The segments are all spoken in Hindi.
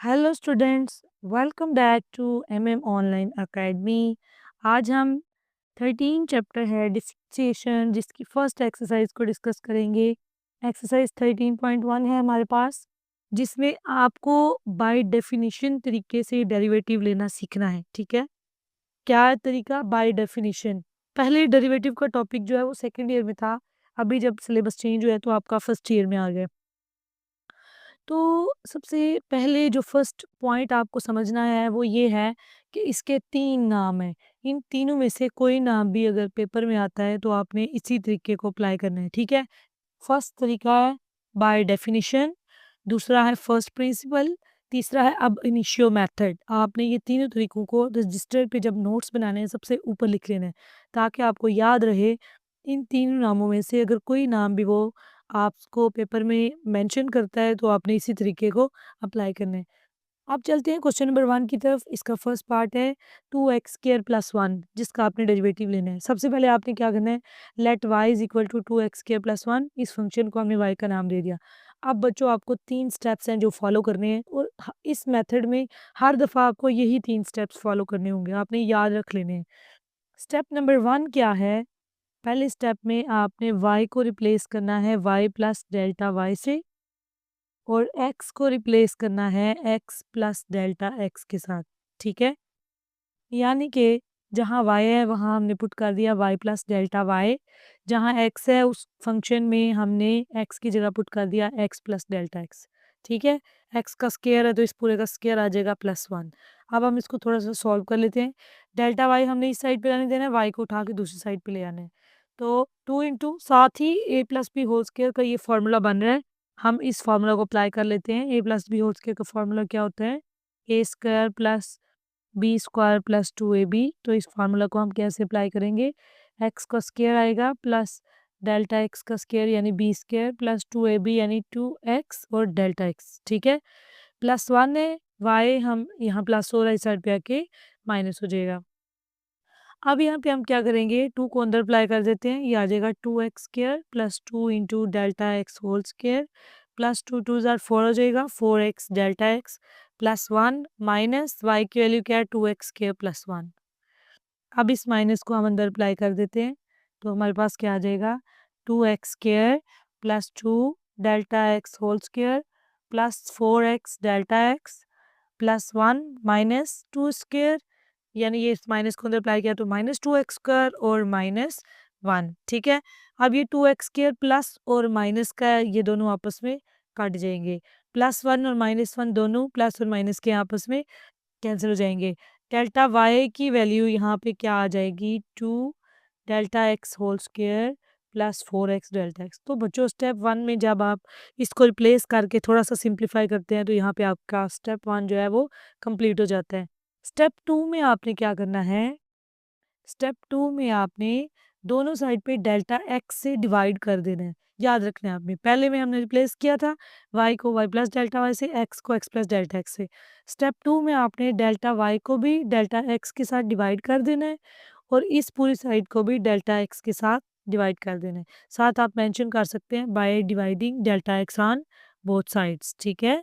Hello students, welcome back to MM online academy. आज हम 13 चैप्टर है डिफरेंशिएशन जिसकी फर्स्ट एक्सरसाइज को डिस्कस करेंगे। एक्सरसाइज 13.1 है हमारे पास, जिसमें आपको बाय डेफिनेशन तरीके से डेरिवेटिव लेना सीखना है। ठीक है, क्या तरीका? By definition. पहले डेरिवेटिव का टॉपिक जो है वो सेकेंड ईयर में था, अभी जब सिलेबस चेंज हुआ है तो आपका फर्स्ट ईयर में आ गया। तो सबसे पहले जो फर्स्ट पॉइंट आपको समझना है वो ये है कि इसके 3 नाम हैं। इन तीनों में से कोई नाम भी अगर पेपर में आता है तो आपने इसी तरीके को अप्लाई करना है। ठीक है, फर्स्ट तरीका है बाय डेफिनिशन, दूसरा है फर्स्ट प्रिंसिपल, तीसरा है अब इनिशियो मेथड। आपने ये तीनों तरीकों को रजिस्टर पे जब नोट्स बनाने हैं सबसे ऊपर लिख लेना है, ताकि आपको याद रहे इन तीनों नामों में से अगर कोई नाम भी वो आपको पेपर में मेंशन करता है तो आपने इसी तरीके को अप्लाई करना है। अब चलते हैं क्वेश्चन नंबर 1 की तरफ। इसका फर्स्ट पार्ट है 2x² + 1, जिसका आपने डेरिवेटिव लेना है। सबसे पहले आपने क्या करना है, let y is equal to 2x² + 1। इस फंक्शन को हमने y का नाम दे दिया। अब बच्चों आपको 3 स्टेप्स हैं जो फॉलो करने हैं, और इस मेथड में हर दफ़ा आपको यही 3 स्टेप्स फॉलो करने होंगे, आपने याद रख लेने हैं। स्टेप नंबर 1 क्या है? पहले स्टेप में आपने y को रिप्लेस करना है y प्लस डेल्टा y से, और x को रिप्लेस करना है x प्लस डेल्टा x के साथ। ठीक है, यानी कि जहाँ y है वहाँ हमने पुट कर दिया y प्लस डेल्टा y, जहाँ x है उस फंक्शन में हमने x की जगह पुट कर दिया x प्लस डेल्टा x। ठीक है, x का स्क्वायर है तो इस पूरे का स्क्वायर आ जाएगा +1। अब हम इसको थोड़ा सा सॉल्व कर लेते हैं। डेल्टा y हमने इस साइड पे लाने देना है, y को उठा के दूसरी साइड पे ले आना है। तो 2 इंटू साथ ही a+b² का ये फॉर्मूला बन रहा है, हम इस फॉर्मूला को अप्लाई कर लेते हैं। a+b² का फॉर्मूला क्या होता है? a² plus b² plus 2ab। तो इस फार्मूला को हम कैसे अप्लाई करेंगे? x का स्क्वायर आएगा प्लस डेल्टा x का स्क्वायर यानी b² प्लस 2ab यानी 2x और डेल्टा x। ठीक है, +1 है, y हम यहाँ प्लस हो रहा है, इस साइड पे आके माइनस हो जाएगा। अब यहाँ पे हम क्या करेंगे, 2 को अंदर अप्लाई कर देते हैं, ये आ जाएगा 2x² plus 2 into delta x whole square plus 2 2 ज़ार 4 हो जाएगा, 4x delta x plus 1 minus y की वैल्यू क्या है, 2x² प्लस 1। अब इस माइनस को हम अंदर अप्लाई कर देते हैं, तो हमारे पास क्या आ जाएगा, 2x² plus 2 delta x whole square plus 4x delta x plus 1 minus 2 square, यानी ये इस माइनस को अंदर अप्लाई किया तो -2x² और -1। ठीक है, अब ये 2x² प्लस और माइनस का ये दोनों आपस में कट जाएंगे, +1 और -1 दोनों प्लस और माइनस के आपस में कैंसिल हो जाएंगे। डेल्टा y की वैल्यू यहाँ पे क्या आ जाएगी, 2 delta x whole square plus 4x delta x। तो बच्चों स्टेप 1 में जब आप इसको रिप्लेस करके थोड़ा सा सिंप्लीफाई करते हैं तो यहाँ पे आपका स्टेप 1 जो है वो कंप्लीट हो जाता है। स्टेप 2 में आपने क्या करना है, स्टेप 2 में आपने दोनों साइड पे डेल्टा x से डिवाइड कर देना है। याद रखना है आपने, पहले में हमने रिप्लेस किया था y को y प्लस डेल्टा y से, x को x प्लस डेल्टा x से। स्टेप 2 में आपने डेल्टा y को भी डेल्टा x के साथ डिवाइड कर देना है, और इस पूरी साइड को भी डेल्टा x के साथ डिवाइड कर देना है। साथ आप मेंशन कर सकते हैं by dividing delta x on both sides. ठीक है,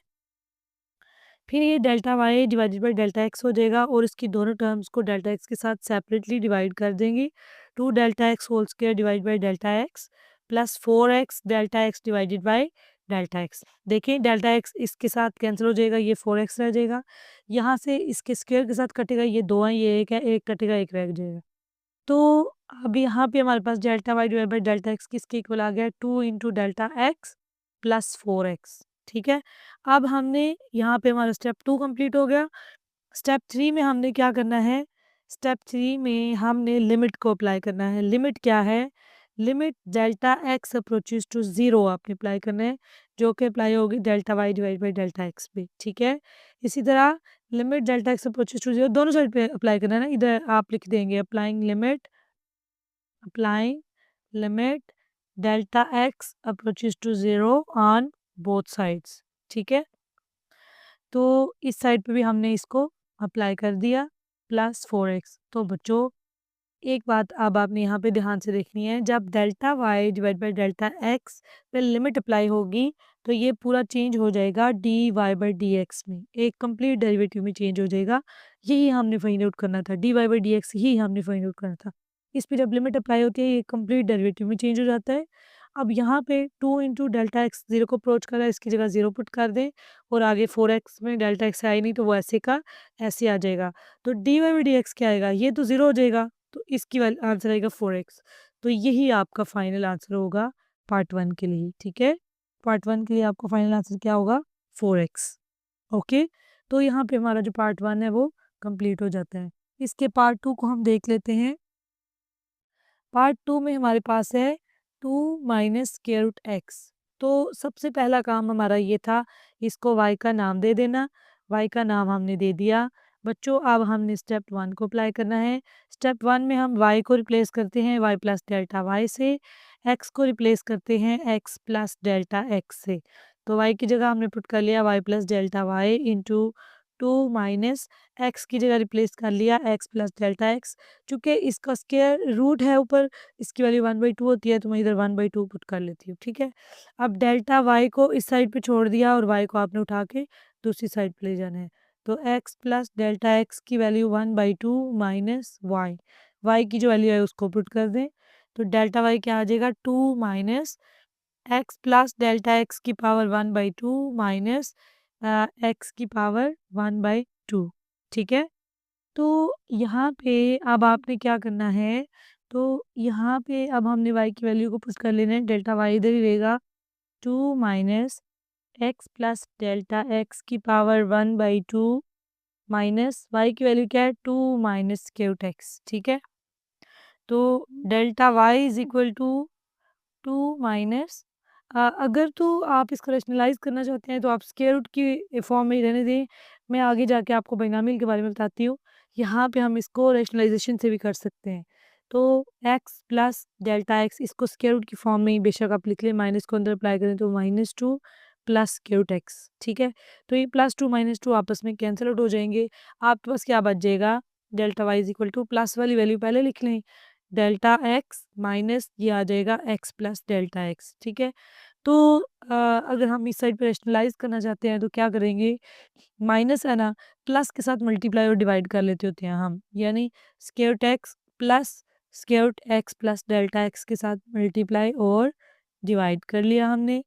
फिर ये delta y divided by delta x हो जाएगा, और इसकी दोनों टर्म्स को डेल्टा x के साथ सेपरेटली डिवाइड कर देंगे। 2 delta x whole square divide by delta x plus 4x delta x divided by delta x। देखिए डेल्टा x इसके साथ कैंसिल हो जाएगा, ये 4x रह जाएगा, यहाँ से इसके स्क्वायर के साथ कटेगा, ये 2 है, ये 1 है, 1 कटेगा, 1 रह जाएगा। तो अब यहाँ पे हमारे पास delta y divide by delta x किसके इक्वल आ गया, 2 into delta x plus 4x। ठीक है, अब हमने यहाँ पे हमारा स्टेप 2 कंप्लीट हो गया। स्टेप 3 में हमने क्या करना है, स्टेप 3 में हमने लिमिट को अप्लाई करना है। लिमिट क्या है, limit delta x approaches to 0 आपने अप्लाई करना है, जो कि अप्लाई होगी delta y divide by delta x पे। ठीक है, इसी तरह limit delta x approaches to 0 दोनों साइड पे अप्लाई करना है ना, इधर आप लिख देंगे applying limit delta x approaches to 0 on both sides. ठीक है, तो इस साइड पे भी हमने इसको अप्लाई कर दिया प्लस 4x। तो बच्चों एक बात अब आपने यहाँ पे ध्यान से देखनी है, जब delta y divide by delta x पे लिमिट अप्लाई होगी तो ये पूरा चेंज हो जाएगा d y by d x में, एक कंप्लीट डेरिवेटिव में चेंज हो जाएगा। यही हमने फाइंड आउट करना था, d y by d x ही हमने फाइंड आउट करना था। इस पे जब लिमिट अप्लाई होती है ये कंप्लीट डेरिवेटिव में चेंज हो जाता है। अब यहाँ पे 2 इंटू डेल्टा एक्स 0 को अप्रोच कर रहा है, इसकी जगह 0 पुट कर दें और आगे 4x में डेल्टा एक्स है ही नहीं तो वो ऐसे का ऐसे आ जाएगा। तो d y by d x क्या आएगा, ये तो 0 हो जाएगा, तो इसकी आंसर आएगा 4x। तो यही आपका फाइनल आंसर होगा पार्ट 1 के लिए। ठीक है, पार्ट 1 के लिए आपका फाइनल आंसर क्या होगा, 4x। ओके, तो यहाँ पे हमारा जो पार्ट 1 है वो कंप्लीट हो जाता है। इसके पार्ट 2 को हम देख लेते हैं। पार्ट 2 में हमारे पास है 2 माइनस स्क्वायर रूट एक्स। तो सबसे पहला काम हमारा ये था, इसको y का नाम दे देना। y का नाम हमने दे दिया। बच्चों अब हमने स्टेप 1 को अप्लाई करना है। स्टेप 1 में हम y को रिप्लेस करते हैं y प्लस डेल्टा y से, x को रिप्लेस करते हैं x प्लस डेल्टा x से। तो y की जगह हमने पुट कर लिया y plus delta y into 2 minus x की जगह रिप्लेस कर लिया एक्स प्लस डेल्टा एक्स। चूँकि इसका स्क्वायर रूट है ऊपर, इसकी वैल्यू 1/2 होती है तो मैं इधर 1/2 पुट कर लेती हूँ। ठीक है, अब डेल्टा वाई को इस साइड पे छोड़ दिया और वाई को आपने उठा के दूसरी साइड पे ले जाना है। तो एक्स प्लस डेल्टा एक्स की वैल्यू 1/2 माइनस वाई, वाई की जो वैल्यू है उसको पुट कर दें। तो डेल्टा वाई क्या आ जाएगा, 2 minus x plus delta x की पावर 1/2 माइनस एक्स की पावर 1/2। ठीक है, तो यहाँ पे अब आपने क्या करना है, तो यहाँ पे अब हमने y की वैल्यू को पुट कर लेना है। डेल्टा y इधर ही रहेगा, 2 minus x plus delta x की पावर 1/2 माइनस y की वैल्यू क्या है, 2 माइनस स्क्वायर एक्स। ठीक है, तो delta y is equal to 2 minus, अगर तो आप इसको रैशनलाइज़ करना चाहते हैं तो आप स्क्वायर रूट की फॉर्म में ही रहने दें। मैं आगे जाके आपको बाइनोमियल के बारे में बताती हूँ। यहाँ पे हम इसको रैशनलाइज़ेशन से भी कर सकते हैं। तो x प्लस डेल्टा एक्स, इसको स्क्वायर रूट की फॉर्म में ही बेशक आप लिख लें, माइनस को अंदर अप्लाई करें तो -2 प्लस स्क्वायर रूट एक्स। ठीक है, तो ये +2 -2 आपस में कैंसल आउट हो जाएंगे। आपके पास क्या बच जाएगा, delta y is equal to plus वाली वैल्यू पहले लिख लें, डेल्टा एक्स माइनस ये आ जाएगा एक्स प्लस डेल्टा एक्स। ठीक है, तो अगर हम इस साइड पे रैशनलाइज़ करना चाहते हैं तो क्या करेंगे, माइनस है ना, प्लस के साथ मल्टीप्लाई और डिवाइड कर लेते होते हैं हम, यानी square x plus square x plus delta x के साथ मल्टीप्लाई और डिवाइड कर लिया हमने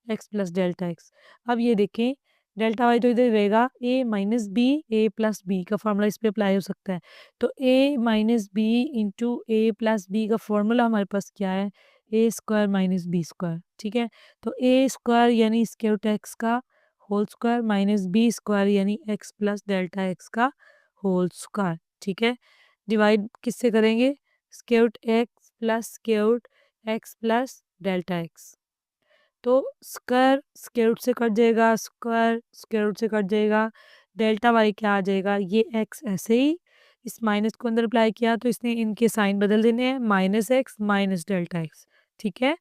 एक्स प्लस डेल्टा एक्स। अब ये देखें, डेल्टा वाई तो इधर रहेगा, a minus b, a plus b का फॉर्मूला इस पे अप्लाई हो सकता है। तो a minus b into a plus b का फॉर्मूला हमारे पास क्या है, a square minus b square. ठीक है, तो ए स्क्वायर यानी स्क्वायर एक्स का whole square minus b square यानी एक्स प्लस डेल्टा एक्स का होल स्क्वायर। ठीक है, डिवाइड किससे करेंगे, square x plus square x plus delta x. तो स्क्वायर स्क्वायर रूट से कट जाएगा, स्क्वायर स्क्वायर रूट से कट जाएगा, डेल्टा वाई क्या आ जाएगा, ये एक्स ऐसे ही इस माइनस को अंदर अप्लाई किया तो इसने इनके साइन बदल देने हैं, minus x minus delta x. ठीक है,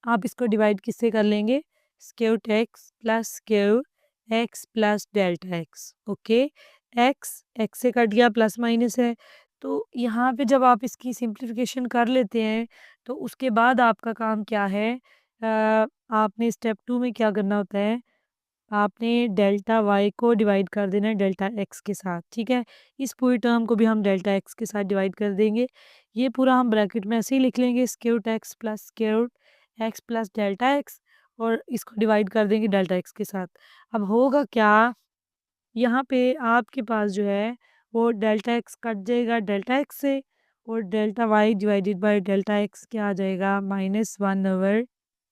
आप इसको डिवाइड किससे कर लेंगे, square x plus square x plus delta x. Okay, x x से कट गया, प्लस माइनस है, तो यहाँ पे जब आप इसकी सिंप्लीफिकेशन कर लेते हैं तो उसके बाद आपका काम क्या है, आपने स्टेप 2 में क्या करना होता है, आपने डेल्टा वाई को डिवाइड कर देना है डेल्टा एक्स के साथ। ठीक है, इस पूरी टर्म को भी हम डेल्टा एक्स के साथ डिवाइड कर देंगे। ये पूरा हम ब्रैकेट में ऐसे ही लिख लेंगे, square x plus square x plus delta x, और इसको डिवाइड कर देंगे डेल्टा एक्स के साथ। अब होगा क्या, यहाँ पे आपके पास जो है वो डेल्टा एक्स कट जाएगा डेल्टा एक्स से, और delta y divided by delta x क्या आ जाएगा, -1/,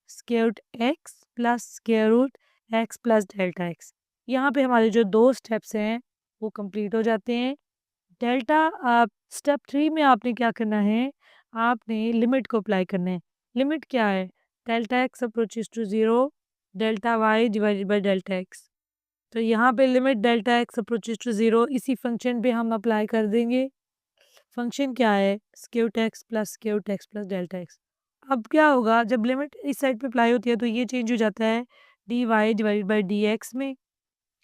square x plus square root x plus delta x. यहाँ पे हमारे जो 2 स्टेप्स हैं वो कंप्लीट हो जाते हैं। डेल्टा आप स्टेप 3 में आपने क्या करना है, आपने लिमिट को अप्लाई करना है। लिमिट क्या है, delta x approaches to 0, delta y divided by delta x. तो यहाँ पे limit delta x approaches to 0 इसी फंक्शन पे हम अप्लाई कर देंगे। फंक्शन क्या है, square x plus square x plus delta x. अब क्या होगा, जब लिमिट इस साइड पे अप्लाई होती है तो ये चेंज हो जाता है d y divided by d x में,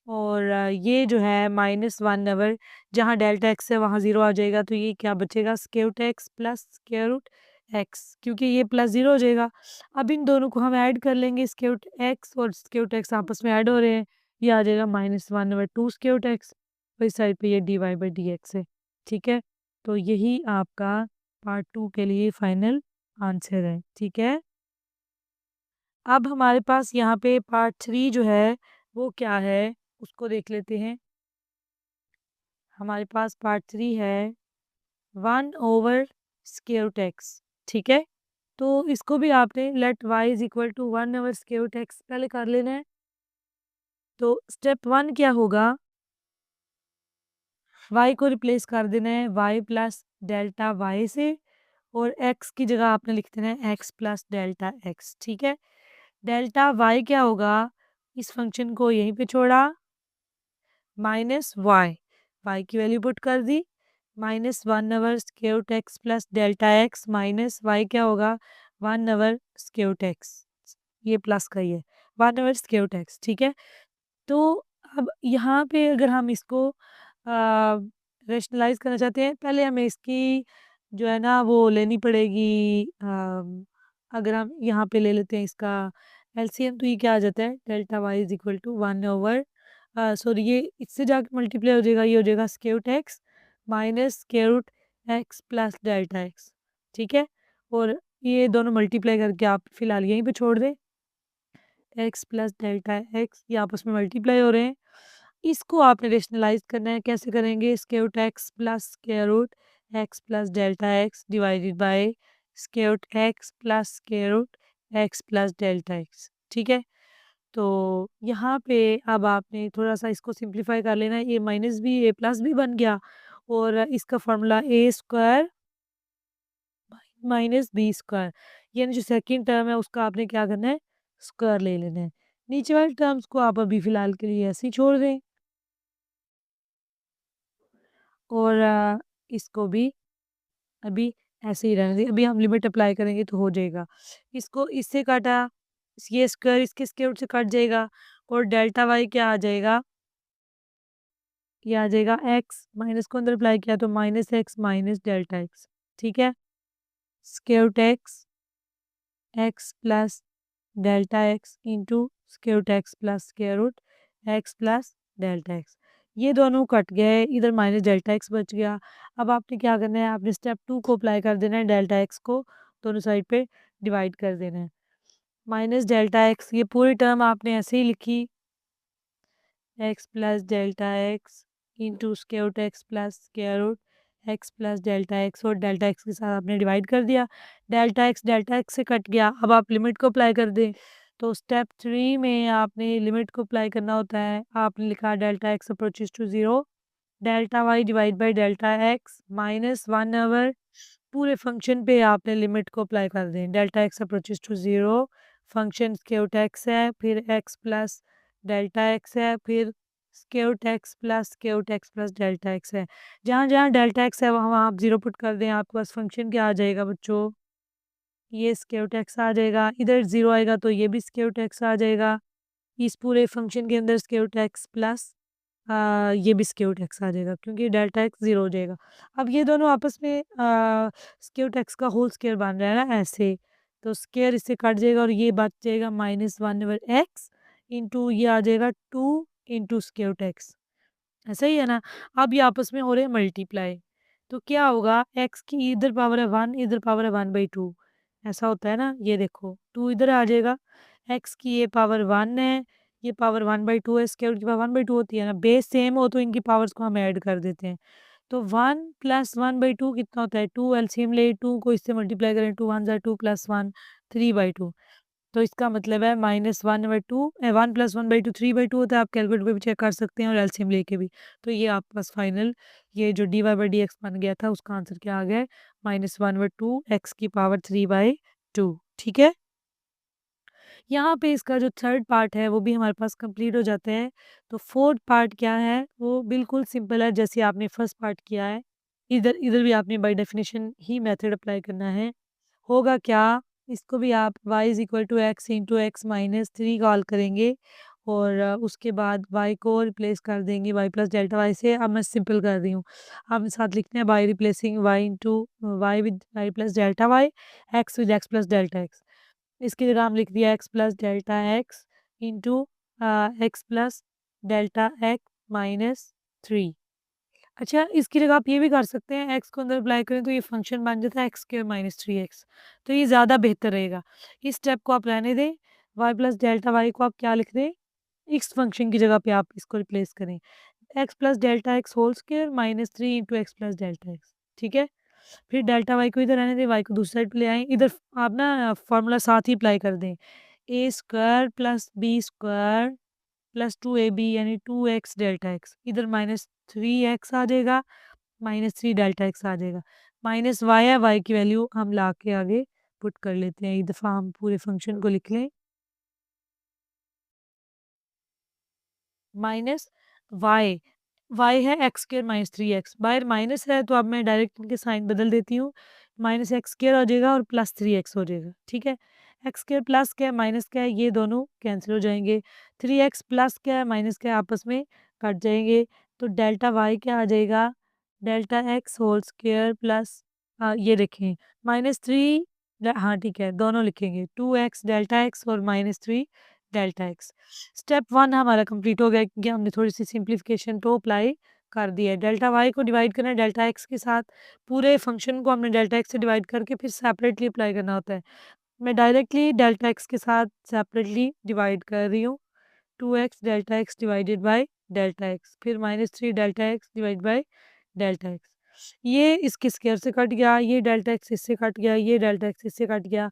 और ये जो है -1 जहाँ डेल्टा एक्स है वहाँ 0 आ जाएगा, तो ये क्या बचेगा square root x plus square root x, क्योंकि ये प्लस 0 हो जाएगा। अब इन दोनों को हम ऐड कर लेंगे, स्क्वायर रूट एक्स और स्क्वायर रूट एक्स आपस में ऐड हो रहे हैं, ये आ जाएगा -1/2 स्क्वायर रूट एक्स, और इस साइड पे ये dy/dx है। ठीक है, तो यही आपका पार्ट 2 के लिए फाइनल आंसर है। ठीक है, अब हमारे पास यहाँ पे पार्ट 3 जो है वो क्या है उसको देख लेते हैं। हमारे पास पार्ट 3 है 1/√x। ठीक है, तो इसको भी आपने let y is equal to 1/√x पहले कर लेना है। तो स्टेप 1 क्या होगा, y को रिप्लेस कर देना है y प्लस डेल्टा y से, और x की जगह आपने लिख देना है x प्लस डेल्टा x। ठीक है, डेल्टा y क्या होगा, इस फंक्शन को यहीं पे छोड़ा, माइनस y की वैल्यू पुट कर दी, -1/√x plus delta x minus y क्या होगा 1/√x, ये प्लस का ही है 1/√x। ठीक है, तो अब यहाँ पे अगर हम इसको रैशनलाइज करना चाहते हैं, पहले हमें इसकी जो है ना वो लेनी पड़ेगी। अगर हम यहाँ पे ले लेते हैं इसका एलसीएम, तो ये क्या आ जाता है, delta y is equal to 1 sorry ये इससे जाके मल्टीप्लाई हो जाएगा, ये हो जाएगा square root x minus square root x plus delta x. ठीक है, और ये दोनों मल्टीप्लाई करके आप फिलहाल यहीं पे छोड़ दें, एक्स प्लस डेल्टा एक्स ये आपस में मल्टीप्लाई हो रहे हैं। इसको आपने रेशनलाइज करना है, कैसे करेंगे, square root x plus square root x plus delta x divided by square root x plus square root x plus delta x. ठीक है, तो यहाँ पे अब आपने थोड़ा सा इसको सिंप्लीफाई कर लेना है, ए minus b a plus B बन गया, और इसका फॉर्मूला ए स्क्वायर माइनस बी स्क्वायर, यानी जो सेकंड टर्म है उसका आपने क्या करना है, स्क्वायर ले लेना है। नीचे वाले टर्म्स को आप अभी फिलहाल के लिए ऐसे ही छोड़ दें, और इसको भी अभी ऐसे ही रहने दें। अभी हम लिमिट अप्लाई करेंगे तो हो जाएगा, इसको इससे काटा, ये स्क्वायर इसके स्क्वायर रूट से कट जाएगा, और डेल्टा वाई क्या आ जाएगा, ये आ जाएगा एक्स, माइनस को अंदर अप्लाई किया तो minus x minus delta x. ठीक है, square root x plus delta x into square root x plus square root x plus delta x, ये दोनों कट गए, इधर माइनस डेल्टा एक्स बच गया। अब आपने क्या करना है, आपने स्टेप 2 को अप्लाई कर देना है, डेल्टा एक्स को दोनों साइड पे डिवाइड कर देना है, माइनस डेल्टा एक्स ये पूरी टर्म आपने ऐसे ही लिखी, x plus delta x into square root x plus square root x plus delta x, और डेल्टा एक्स के साथ आपने डिवाइड कर दिया, डेल्टा एक्स से कट गया। अब आप लिमिट को अप्लाई कर दें, तो स्टेप 3 में आपने लिमिट को अप्लाई करना होता है। आपने लिखा delta x approaches to 0, delta y divide by delta x -1/, पूरे फंक्शन पे आपने लिमिट को अप्लाई कर दें, delta x approaches to 0, function square root x है, फिर एक्स प्लस डेल्टा एक्स है, फिर square root x plus square root x plus delta x है। जहाँ जहाँ डेल्टा एक्स है वहाँ वहाँ आप 0 पुट कर दें, आपके पास फंक्शन क्या आ जाएगा बच्चों, ये स्क्वायर रूट एक्स आ जाएगा, इधर 0 आएगा तो ये भी स्क्वायर रूट एक्स आ जाएगा, इस पूरे फंक्शन के अंदर स्क्वायर रूट एक्स प्लस ये भी स्क्वायर रूट एक्स आ जाएगा, क्योंकि डेल्टा एक्स 0 हो जाएगा। अब ये दोनों आपस में स्क्वायर रूट एक्स का होल स्क्वायर बन रहा है ना ऐसे, तो स्क्वायर इससे कट जाएगा और ये बच जाएगा -1/x इंटू ये आ जाएगा 2 इंटू स्क्वायर रूट एक्स, ऐसा ही है ना। अब ये आपस में हो रहे हैं मल्टीप्लाई, तो क्या होगा, एक्स की इधर पावर है 1, इधर पावर है 1/2, ऐसा होता है ना, ये देखो 2 इधर आ जाएगा, एक्स की ये पावर 1 है, ये पावर 1/2 है, स्क्वायर रूट की पावर 1/2 होती है ना, बेस सेम हो तो इनकी पावर्स को हम ऐड कर देते हैं। तो 1 प्लस 1/2 कितना होता है, 2 एलसीएम ले 2 को इससे मल्टीप्लाई करें, 2 1 2 प्लस 1 3/2, तो इसका मतलब है -1/2, 1 प्लस 1/2 3/2 होता है, आप कैलकुलेटर पे भी चेक कर सकते हैं और एलसीएम लेके भी। तो ये आपके पास फाइनल ये जो dy/dx बन गया था उसका आंसर क्या आ गया है, -1/2 एक्स की पावर 3/2। ठीक है, यहाँ पे इसका जो थर्ड पार्ट है वो भी हमारे पास कंप्लीट हो जाता है। तो फोर्थ पार्ट क्या है, वो बिल्कुल सिंपल है, जैसे आपने फर्स्ट पार्ट किया है, इधर इधर भी आपने बाय डेफिनेशन ही मेथड अप्लाई करना है। होगा क्या, इसको भी आप y is equal to x into x minus 3 call करेंगे, और उसके बाद y को रिप्लेस कर देंगे y प्लस डेल्टा वाई से। अब मैं सिंपल कर रही हूँ, अब साथ लिखते हैं by replacing y into y with y plus delta y, x with x plus delta x। इसकी जगह हम लिख दिया x plus delta x into x plus delta x minus 3। अच्छा, इसकी जगह आप ये भी कर सकते हैं, x को अंदर अप्लाई करें तो ये फंक्शन बन जाता है एक्स स्क्वायर माइनस 3x, तो ये ज़्यादा बेहतर रहेगा। इस स्टेप को आप रहने दें, y प्लस डेल्टा वाई को आप क्या लिख दें, इस फंक्शन की जगह पे आप इसको रिप्लेस करें, x plus delta x whole square minus 3 into x plus delta x. ठीक है, फिर डेल्टा वाई को इधर रहने दें, y को दूसरी साइड पे ले आएँ, इधर आप ना फॉर्मूला साथ ही अप्लाई कर दें, a square plus b square plus 2ab यानी 2x डेल्टा एक्स, इधर माइनस 3x आ जाएगा, माइनस 3 डेल्टा एक्स आ जाएगा, माइनस वाई है, वाई की वैल्यू हम ला के आगे पुट कर लेते हैं। एक दफ़ा हम पूरे फंक्शन को लिख लें, माइनस वाई, वाई है एक्स स्क्र माइनस 3x, बाहर माइनस है तो अब मैं डायरेक्ट इनके साइन बदल देती हूँ, माइनस एक्स स्क्र हो जाएगा और प्लस 3x हो जाएगा। ठीक है, एक्स स्क्र प्लस क्या है माइनस क्या है, ये दोनों कैंसिल हो जाएंगे, 3x प्लस क्या है माइनस क्या है आपस में कट जाएंगे, तो डेल्टा वाई क्या आ जाएगा, delta x whole square plus ये देखें माइनस 3, हाँ ठीक है दोनों लिखेंगे 2x डेल्टा एक्स और माइनस 3 डेल्टा एक्स। स्टेप 1 हमारा कंप्लीट हो गया क्योंकि हमने थोड़ी सी सिंप्लीफिकेशन तो अप्लाई कर दिया है। डेल्टा वाई को डिवाइड करना है डेल्टा एक्स के साथ, पूरे फंक्शन को हमने डेल्टा एक्स से डिवाइड करके फिर सेपरेटली अप्लाई करना होता है। मैं डायरेक्टली डेल्टा एक्स के साथ सेपरेटली डिवाइड कर रही हूँ, 2x delta x divided by delta x, फिर minus 3 delta x divide by delta x. ये इसके स्क्वायर से कट गया, ये डेल्टा एक्स इससे कट गया, ये डेल्टा एक्स इससे कट गया,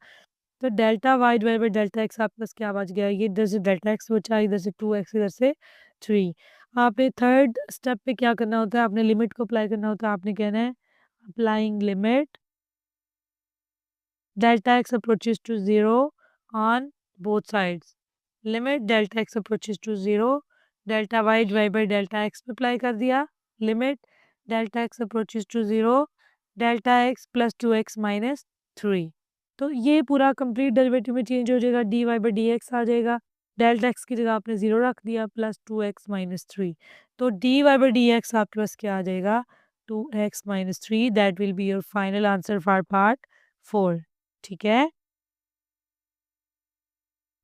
तो delta y divide by delta x आपके पास क्या बच गया, ये इधर से डेल्टा एक्स बचा, इधर से 2x, इधर से 3। आपने थर्ड स्टेप पे क्या करना होता है, आपने लिमिट को अप्लाई करना होता है। आपने कहना है applying limit delta x approaches to 0 on both sides, limit delta x approaches to 0, delta y divide by delta x पे अप्लाई कर दिया, limit delta x approaches to 0, delta x plus 2x minus 3। तो ये पूरा कंप्लीट डेरिवेटिव में चेंज हो जाएगा, d y by d x आ जाएगा, डेल्टा एक्स की जगह आपने 0 रख दिया प्लस 2x माइनस 3, तो d y by d x आपके पास क्या आ जाएगा, 2x minus 3। That will be your final answer for part 4। ठीक है।